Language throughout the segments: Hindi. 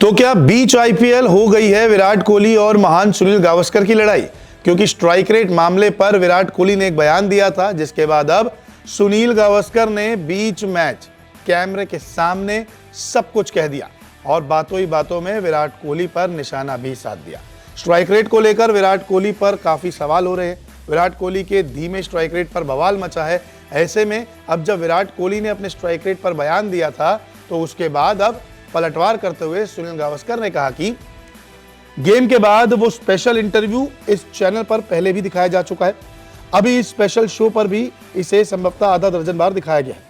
तो क्या बीच आईपीएल हो गई है विराट कोहली और महान सुनील गावस्कर की लड़ाई? क्योंकि स्ट्राइक रेट मामले पर विराट कोहली ने एक बयान दिया था, जिसके बाद अब सुनील गावस्कर ने बीच मैच कैमरे के सामने सब कुछ कह दिया और बातों ही बातों में विराट कोहली पर निशाना भी साध दिया। स्ट्राइक रेट को लेकर विराट कोहली पर काफी सवाल हो रहे हैं। विराट कोहली के धीमे स्ट्राइक रेट पर बवाल मचा है। ऐसे में अब जब विराट कोहली ने अपने स्ट्राइक रेट पर बयान दिया था, तो उसके बाद अब पलटवार करते हुए सुनील गावस्कर ने कहा कि गेम के बाद वो स्पेशल इंटरव्यू इस चैनल पर पहले भी दिखाया जा चुका है। अभी इस स्पेशल शो पर भी इसे संभवतः आधा दर्जन बार दिखाया गया है।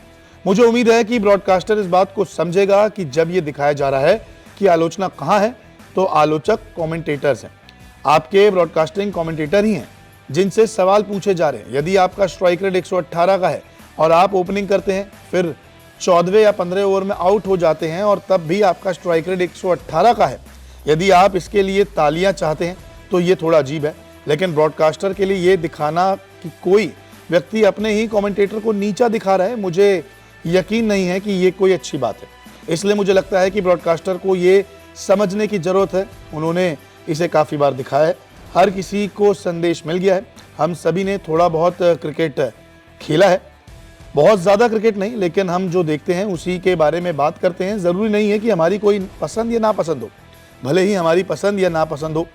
मुझे उम्मीद है कि ब्रॉडकास्टर इस बात को समझेगा कि जब ये दिखाया जा रहा है कि आलोचना कहां है, तो आलोचक कमेंटेटर्स हैं। आपके ब्रॉडकास्टिंग कमेंटेटर ही हैं जिनसे सवाल पूछे जा रहे हैं। यदि आपका स्ट्राइक रेट 118 का है और आप ओपनिंग करते हैं, फिर 14वें या 15वें ओवर में आउट हो जाते हैं और तब भी आपका स्ट्राइक रेट 118 का है, यदि आप इसके लिए तालियां चाहते हैं तो ये थोड़ा अजीब है। लेकिन ब्रॉडकास्टर के लिए ये दिखाना कि कोई व्यक्ति अपने ही कमेंटेटर को नीचा दिखा रहा है, मुझे यकीन नहीं है कि ये कोई अच्छी बात है। इसलिए मुझे लगता है कि ब्रॉडकास्टर को ये समझने की ज़रूरत है। उन्होंने इसे काफ़ी बार दिखाया है, हर किसी को संदेश मिल गया है। हम सभी ने थोड़ा बहुत क्रिकेट खेला है, बहुत ज़्यादा क्रिकेट नहीं, लेकिन हम जो देखते हैं उसी के बारे में बात करते हैं। ज़रूरी नहीं है कि हमारी कोई पसंद या नापसंद हो, भले ही हमारी पसंद या नापसंद हो,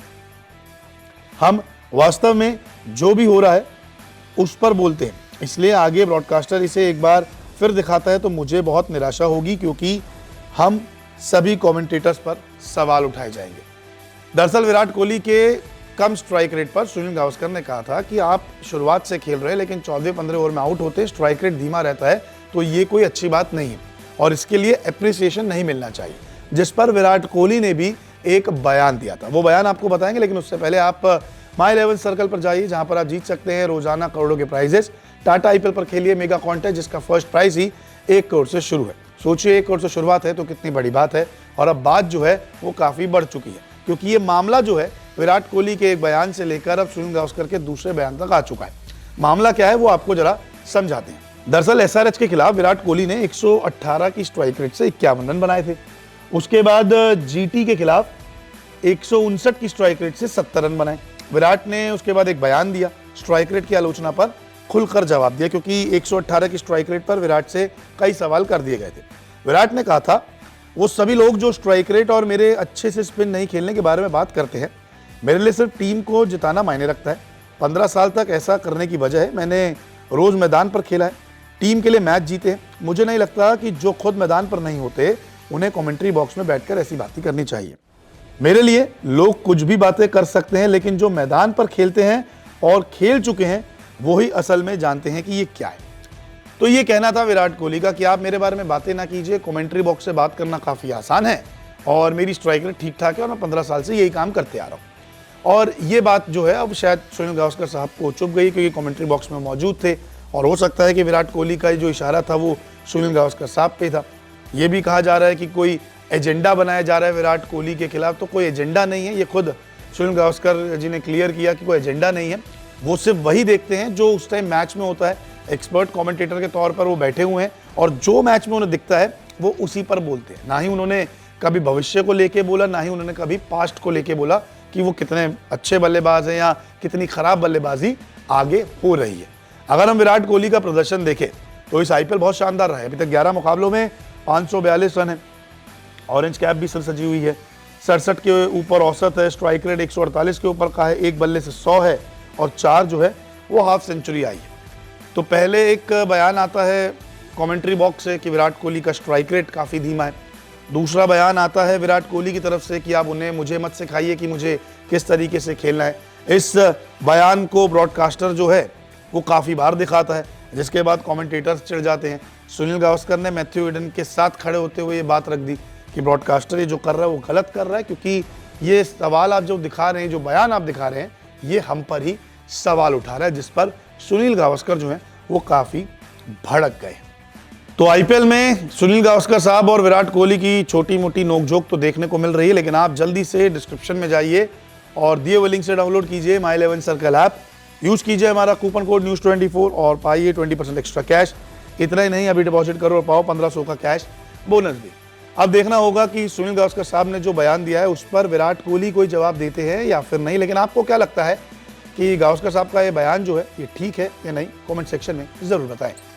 हम वास्तव में जो भी हो रहा है उस पर बोलते हैं। इसलिए आगे ब्रॉडकास्टर इसे एक बार फिर दिखाता है तो मुझे बहुत निराशा होगी, क्योंकि हम सभी कमेंटेटर्स पर सवाल उठाए जाएंगे। दरअसल विराट कोहली के कम स्ट्राइक रेट पर सुनील गावस्कर ने कहा था कि आप शुरुआत से खेल रहे हैं, लेकिन 14वें-15वें ओवर में आउट होते स्ट्राइक रेट धीमा रहता है, तो ये कोई अच्छी बात नहीं है और इसके लिए एप्रिसिएशन नहीं मिलना चाहिए। जिस पर विराट कोहली ने भी एक बयान दिया था, वो बयान आपको बताएंगे, लेकिन उससे पहले आप माई 11 सर्कल पर जाइए, जहां पर आप जीत सकते हैं रोजाना करोड़ों के प्राइजेस। टाटा आईपीएल पर खेलिए मेगा कॉन्टेस्ट, जिसका फर्स्ट प्राइज ही 1 करोड़ से शुरू है। सोचिए 1 करोड़ से शुरुआत है तो कितनी बड़ी बात है, और अब बात जो है वो काफी बढ़ चुकी है, क्योंकि ये मामला जो है विराट कोहली के एक बयान से लेकर अब सुनील गावस्कर के दूसरे बयान तक आ चुका है। मामला क्या है वो आपको जरा समझाते हैं। दरअसल एसआरएच के खिलाफ विराट कोहली ने 118 की स्ट्राइक रेट से 51 रन बनाए थे। उसके बाद जीटी के खिलाफ 159 की स्ट्राइक रेट से 70 रन बनाए। विराट ने उसके बाद एक बयान दिया, स्ट्राइक रेट की आलोचना पर खुलकर जवाब दिया, क्योंकि 118 की स्ट्राइक रेट पर विराट से कई सवाल कर दिए गए थे। विराट ने कहा था, वो सभी लोग जो स्ट्राइक रेट और मेरे अच्छे से स्पिन नहीं खेलने के बारे में बात करते हैं, मेरे लिए सिर्फ टीम को जिताना मायने रखता है। 15 साल तक ऐसा करने की वजह है मैंने रोज मैदान पर खेला है, टीम के लिए मैच जीते हैं। मुझे नहीं लगता कि जो खुद मैदान पर नहीं होते उन्हें कमेंट्री बॉक्स में बैठकर ऐसी बातें करनी चाहिए। मेरे लिए लोग कुछ भी बातें कर सकते हैं, लेकिन जो मैदान पर खेलते हैं और खेल चुके हैं वो ही असल में जानते हैं कि ये क्या है। तो ये कहना था विराट कोहली का कि आप मेरे बारे में बातें ना कीजिए, कमेंट्री बॉक्स से बात करना काफ़ी आसान है और मेरी स्ट्राइक रेट ठीक ठाक है और मैं 15 साल से यही काम करते आ रहा हूँ। और ये बात जो है अब शायद सुनील गावस्कर साहब को चुप गई, क्योंकि कमेंट्री बॉक्स में मौजूद थे और हो सकता है कि विराट कोहली का जो इशारा था वो सुनील गावस्कर साहब पे था। ये भी कहा जा रहा है कि कोई एजेंडा बनाया जा रहा है विराट कोहली के खिलाफ, तो कोई एजेंडा नहीं है। ये खुद सुनील गावस्कर जी ने क्लियर किया कि कोई एजेंडा नहीं है, वो सिर्फ वही देखते हैं जो उस टाइम मैच में होता है। एक्सपर्ट कमेंटेटर के तौर पर वो बैठे हुए हैं और जो मैच में उन्हें दिखता है वो उसी पर बोलते हैं। ना ही उन्होंने कभी भविष्य को लेके बोला, ना ही उन्होंने कभी पास्ट को लेके बोला कि वो कितने अच्छे बल्लेबाज हैं या कितनी खराब बल्लेबाजी आगे हो रही है। अगर हम विराट कोहली का प्रदर्शन देखें तो इस आईपीएल बहुत शानदार रहा है। अभी तक 11 मुकाबलों में 542 रन है, ऑरेंज कैप भी सिर सजी हुई है, 67 के ऊपर औसत है, स्ट्राइक रेट 148 के ऊपर का है, एक बल्ले से 100 है और 4 जो है वो हाफ सेंचुरी आई है। तो पहले एक बयान आता है कमेंट्री बॉक्स से कि विराट कोहली का स्ट्राइक रेट काफ़ी धीमा है। दूसरा बयान आता है विराट कोहली की तरफ से कि आप मुझे मत सिखाइए कि मुझे किस तरीके से खेलना है। इस बयान को ब्रॉडकास्टर जो है वो काफ़ी बार दिखाता है, जिसके बाद कमेंटेटर्स चिढ़ जाते हैं। सुनील गावस्कर ने मैथ्यू ईडन के साथ खड़े होते हुए ये बात रख दी कि ब्रॉडकास्टर ये जो कर रहा है वो गलत कर रहा है, क्योंकि ये सवाल आप जो दिखा रहे हैं, जो बयान आप दिखा रहे हैं, ये हम पर ही सवाल उठा रहा है, जिस पर सुनील गावस्कर जो है वो काफ़ी भड़क गए। तो आईपीएल में सुनील गावस्कर साहब और विराट कोहली की छोटी मोटी नोकझोंक तो देखने को मिल रही है, लेकिन आप जल्दी से डिस्क्रिप्शन में जाइए और दिए हुए लिंक से डाउनलोड कीजिए माई 11 सर्कल ऐप, यूज़ कीजिए हमारा कूपन कोड News24 और पाइए 20% एक्स्ट्रा कैश। इतना ही नहीं, अभी डिपॉजिट करो और पाओ 1500 का कैश बोनस भी। अब देखना होगा कि सुनील गावस्कर साहब ने जो बयान दिया है उस पर विराट कोहली कोई जवाब देते हैं या फिर नहीं। लेकिन आपको क्या लगता है कि गावस्कर साहब का ये बयान जो है ये ठीक है या नहीं? कमेंट सेक्शन में जरूर बताएं।